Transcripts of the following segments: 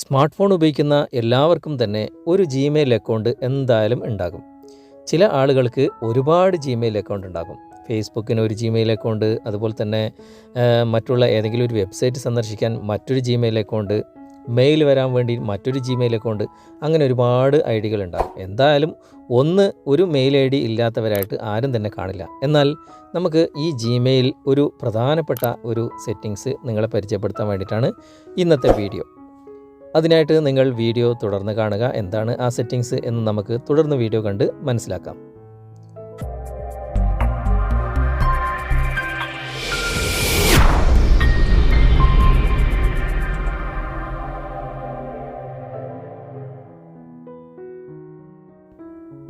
Smart phone ഉപയോഗിക്കുന്ന എല്ലാവർക്കും തന്നെ ഒരു ജിമെയിൽ അക്കൗണ്ട് എന്തായാലും ഉണ്ടാകും. ചില ആളുകൾക്ക് ഒരുപാട് ജിമെയിൽ അക്കൗണ്ട് ഉണ്ടാകും. ഫേസ്ബുക്കിന് ഒരു ജിമെയിൽ അക്കൗണ്ട്, അതുപോലെ തന്നെ മറ്റുള്ള ഏതെങ്കിലും ഒരു വെബ്സൈറ്റ് സന്ദർശിക്കാൻ മറ്റൊരു ജിമെയിൽ അക്കൗണ്ട്, മെയിൽ വരാൻ വേണ്ടി മറ്റൊരു ജിമെയിൽ അക്കൗണ്ട്, അങ്ങനെ ഒരുപാട് ഐ ഡികളുണ്ടാകും. എന്തായാലും ഒരു മെയിൽ ഐ ഡി ഇല്ലാത്തവരായിട്ട് ആരും തന്നെ കാണില്ല. എന്നാൽ നമുക്ക് ഈ ജിമെയിൽ ഒരു പ്രധാനപ്പെട്ട ഒരു സെറ്റിങ്സ് നിങ്ങളെ പരിചയപ്പെടുത്താൻ വേണ്ടിയിട്ടാണ് ഇന്നത്തെ വീഡിയോ. അതിനായിട്ട് നിങ്ങൾ വീഡിയോ തുടർന്ന് കാണുക. എന്താണ് ആ സെറ്റിങ്സ് എന്ന് നമുക്ക് തുടർന്ന് വീഡിയോ കണ്ട് മനസ്സിലാക്കാം.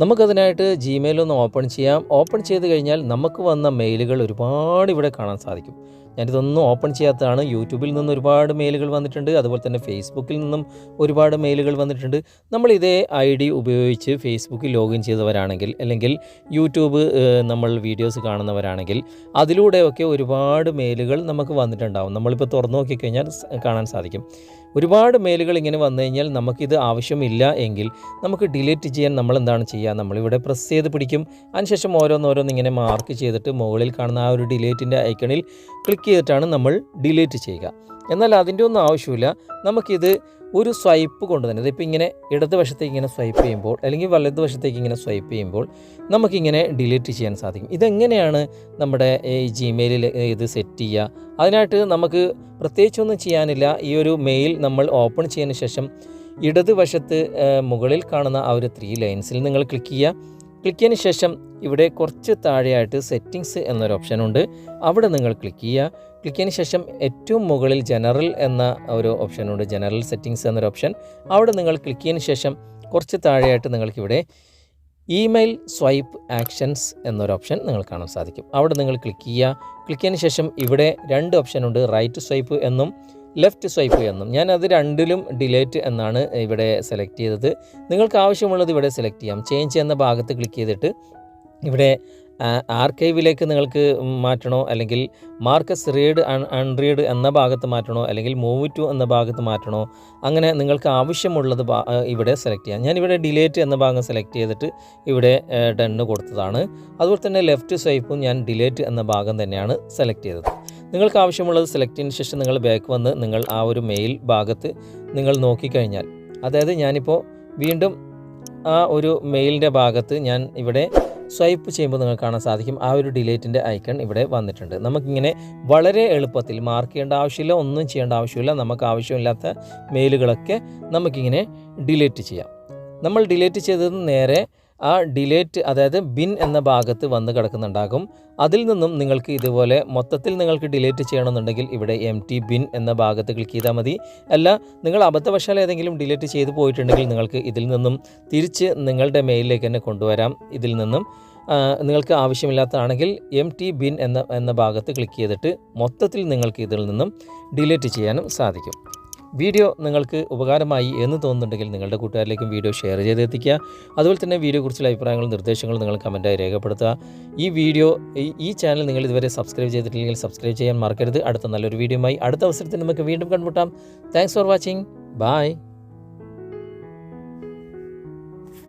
നമുക്കതിനായിട്ട് ജിമെയിൽ ഒന്ന് ഓപ്പൺ ചെയ്യാം. ഓപ്പൺ ചെയ്ത് കഴിഞ്ഞാൽ നമുക്ക് വന്ന മെയിലുകൾ ഒരുപാട് ഇവിടെ കാണാൻ സാധിക്കും. ഞാനിതൊന്നും ഓപ്പൺ ചെയ്യാത്തതാണ്. യൂട്യൂബിൽ നിന്ന് ഒരുപാട് മെയിലുകൾ വന്നിട്ടുണ്ട്, അതുപോലെ തന്നെ ഫേസ്ബുക്കിൽ നിന്നും ഒരുപാട് മെയിലുകൾ വന്നിട്ടുണ്ട്. നമ്മൾ ഇതേ ഐ ഡി ഉപയോഗിച്ച് ഫേസ്ബുക്കിൽ ലോഗിൻ ചെയ്തവരാണെങ്കിൽ, അല്ലെങ്കിൽ യൂട്യൂബ് നമ്മൾ വീഡിയോസ് കാണുന്നവരാണെങ്കിൽ അതിലൂടെയൊക്കെ ഒരുപാട് മെയിലുകൾ നമുക്ക് വന്നിട്ടുണ്ടാകും. നമ്മളിപ്പോൾ തുറന്നു നോക്കിക്കഴിഞ്ഞാൽ കാണാൻ സാധിക്കും. ഒരുപാട് മെയിലുകൾ ഇങ്ങനെ വന്നു കഴിഞ്ഞാൽ നമുക്കിത് ആവശ്യമില്ല എങ്കിൽ നമുക്ക് ഡിലീറ്റ് ചെയ്യാൻ നമ്മൾ എന്താണ് ചെയ്യുക, നമ്മളിവിടെ പ്രസ് ചെയ്ത് പിടിക്കും. അതിനുശേഷം ഓരോന്നിങ്ങനെ മാർക്ക് ചെയ്തിട്ട് മുകളിൽ കാണുന്ന ആ ഒരു ഡിലീറ്റിൻ്റെ ഐക്കണിൽ ക്ലിക്ക് ചെയ്തിട്ടാണ് നമ്മൾ ഡിലീറ്റ് ചെയ്യുക. എന്നാൽ അതിൻ്റെ ഒന്നും ആവശ്യമില്ല. നമുക്കിത് ഒരു സ്വൈപ്പ് കൊണ്ട് തന്നെ, ഇതിപ്പോൾ ഇങ്ങനെ ഇടതുവശത്തേക്ക് ഇങ്ങനെ സ്വൈപ്പ് ചെയ്യുമ്പോൾ, അല്ലെങ്കിൽ വലതുവശത്തേക്ക് ഇങ്ങനെ സ്വൈപ്പ് ചെയ്യുമ്പോൾ നമുക്കിങ്ങനെ ഡിലീറ്റ് ചെയ്യാൻ സാധിക്കും. ഇതെങ്ങനെയാണ് നമ്മുടെ ഈ ജിമെയിലിൽ ഇത് സെറ്റ് ചെയ്യുക? അതിനായിട്ട് നമുക്ക് പ്രത്യേകിച്ചൊന്നും ചെയ്യാനില്ല. ഈ ഒരു മെയിൽ നമ്മൾ ഓപ്പൺ ചെയ്തതിന് ശേഷം ഇടതുവശത്ത് മുകളിൽ കാണുന്ന ആ ഒരു 3 ലൈൻസിൽ നിങ്ങൾ ക്ലിക്ക് ചെയ്യുക. ക്ലിക്ക് ചെയ്തതിന് ശേഷം ഇവിടെ കുറച്ച് താഴെയായിട്ട് സെറ്റിങ്സ് എന്നൊരു ഓപ്ഷനുണ്ട്. അവിടെ നിങ്ങൾ ക്ലിക്ക് ചെയ്യുക. ക്ലിക്ക് ചെയ്തതിന് ശേഷം ഏറ്റവും മുകളിൽ ജനറൽ എന്ന ഒരു ഓപ്ഷനുണ്ട്, ജനറൽ സെറ്റിങ്സ് എന്നൊരു ഓപ്ഷൻ. അവിടെ നിങ്ങൾ ക്ലിക്ക് ചെയ്തതിന് ശേഷം കുറച്ച് താഴെയായിട്ട് നിങ്ങൾക്കിവിടെ ഇമെയിൽ സ്വൈപ്പ് ആക്ഷൻസ് എന്നൊരു ഓപ്ഷൻ നിങ്ങൾ കാണാൻ സാധിക്കും. അവിടെ നിങ്ങൾ ക്ലിക്ക് ചെയ്യുക. ക്ലിക്ക് ചെയ്തതിന് ശേഷം ഇവിടെ 2 ഓപ്ഷനുണ്ട്, റൈറ്റ് സ്വൈപ്പ് എന്നും ലെഫ്റ്റ് സ്വൈപ്പ് എന്നും. ഞാൻ അത് രണ്ടിലും ഡിലേറ്റ് എന്നാണ് ഇവിടെ സെലക്ട് ചെയ്തത്. നിങ്ങൾക്ക് ആവശ്യമുള്ളത് ഇവിടെ സെലക്ട് ചെയ്യാം. ചേഞ്ച് എന്ന ഭാഗത്ത് ക്ലിക്ക് ചെയ്തിട്ട് ഇവിടെ ആർക്കൈവിലേക്ക് നിങ്ങൾക്ക് മാറ്റണോ, അല്ലെങ്കിൽ മാർക്കസ് റീഡ് അൺറീഡ് എന്ന ഭാഗത്ത് മാറ്റണോ, അല്ലെങ്കിൽ മൂവ് ടു എന്ന ഭാഗത്ത് മാറ്റണോ, അങ്ങനെ നിങ്ങൾക്ക് ആവശ്യമുള്ളത് ഇവിടെ സെലക്ട് ചെയ്യാം. ഞാനിവിടെ ഡിലേറ്റ് എന്ന ഭാഗം സെലക്ട് ചെയ്തിട്ട് ഇവിടെ ഡണ്ണ് കൊടുത്തതാണ്. അതുപോലെ തന്നെ ലെഫ്റ്റ് സ്വൈപ്പും ഞാൻ ഡിലേറ്റ് എന്ന ഭാഗം തന്നെയാണ് സെലക്ട് ചെയ്തത്. നിങ്ങൾക്ക് ആവശ്യമുള്ളത് സെലക്ട് ചെയ്തതിന് ശേഷം നിങ്ങൾ ബാക്ക് വന്ന് നിങ്ങൾ ആ ഒരു മെയിൽ ഭാഗത്ത് നിങ്ങൾ നോക്കിക്കഴിഞ്ഞാൽ, അതായത് ഞാനിപ്പോൾ വീണ്ടും ആ ഒരു മെയിലിൻ്റെ ഭാഗത്ത് ഞാൻ ഇവിടെ സ്വൈപ്പ് ചെയ്യുമ്പോൾ നിങ്ങൾക്ക് കാണാൻ സാധിക്കും ആ ഒരു ഡിലേറ്റിൻ്റെ ഐക്കൺ ഇവിടെ വന്നിട്ടുണ്ട്. നമുക്കിങ്ങനെ വളരെ എളുപ്പത്തിൽ മാർക്ക് ചെയ്യേണ്ട ആവശ്യമില്ല, ഒന്നും ചെയ്യേണ്ട ആവശ്യമില്ല. നമുക്ക് ആവശ്യമില്ലാത്ത മെയിലുകളൊക്കെ നമുക്കിങ്ങനെ ഡിലേറ്റ് ചെയ്യാം. നമ്മൾ ഡിലേറ്റ് ചെയ്തത് നേരെ ആ ഡിലേറ്റ്, അതായത് ബിൻ എന്ന ഭാഗത്ത് വന്ന് കിടക്കുന്നുണ്ടാകും. അതിൽ നിന്നും നിങ്ങൾക്ക് ഇതുപോലെ മൊത്തത്തിൽ നിങ്ങൾക്ക് ഡിലേറ്റ് ചെയ്യണമെന്നുണ്ടെങ്കിൽ ഇവിടെ empty ബിൻ എന്ന ഭാഗത്ത് ക്ലിക്ക് ചെയ്താൽ മതി. അല്ല, നിങ്ങൾ അബദ്ധവശാൽ ഏതെങ്കിലും ഡിലേറ്റ് ചെയ്ത് പോയിട്ടുണ്ടെങ്കിൽ നിങ്ങൾക്ക് ഇതിൽ നിന്നും തിരിച്ച് നിങ്ങളുടെ മെയിലിലേക്ക് തന്നെ കൊണ്ടുവരാം. ഇതിൽ നിന്നും നിങ്ങൾക്ക് ആവശ്യമില്ലാത്തതാണെങ്കിൽ empty ബിൻ എന്ന ഭാഗത്ത് ക്ലിക്ക് ചെയ്തിട്ട് മൊത്തത്തിൽ നിങ്ങൾക്ക് ഇതിൽ നിന്നും ഡിലേറ്റ് ചെയ്യാനും സാധിക്കും. വീഡിയോ നിങ്ങൾക്ക് ഉപകാരമായി എന്ന് തോന്നുന്നുണ്ടെങ്കിൽ നിങ്ങളുടെ കൂട്ടുകാരിലേക്കും വീഡിയോ ഷെയർ ചെയ്തെത്തിക്കുക. അതുപോലെ തന്നെ വീഡിയോയെക്കുറിച്ചുള്ള അഭിപ്രായങ്ങളും നിർദ്ദേശങ്ങളും നിങ്ങൾ കമൻറ്റായി രേഖപ്പെടുത്തുക. ഈ ചാനൽ നിങ്ങൾ ഇതുവരെ സബ്സ്ക്രൈബ് ചെയ്തിട്ടില്ലെങ്കിൽ സബ്സ്ക്രൈബ് ചെയ്യാൻ മറക്കരുത്. അടുത്ത നല്ലൊരു വീഡിയോയുമായി അടുത്ത അവസരത്തിൽ നമുക്ക് വീണ്ടും കണ്ടുമുട്ടാം. Thanks for watching. ബൈ.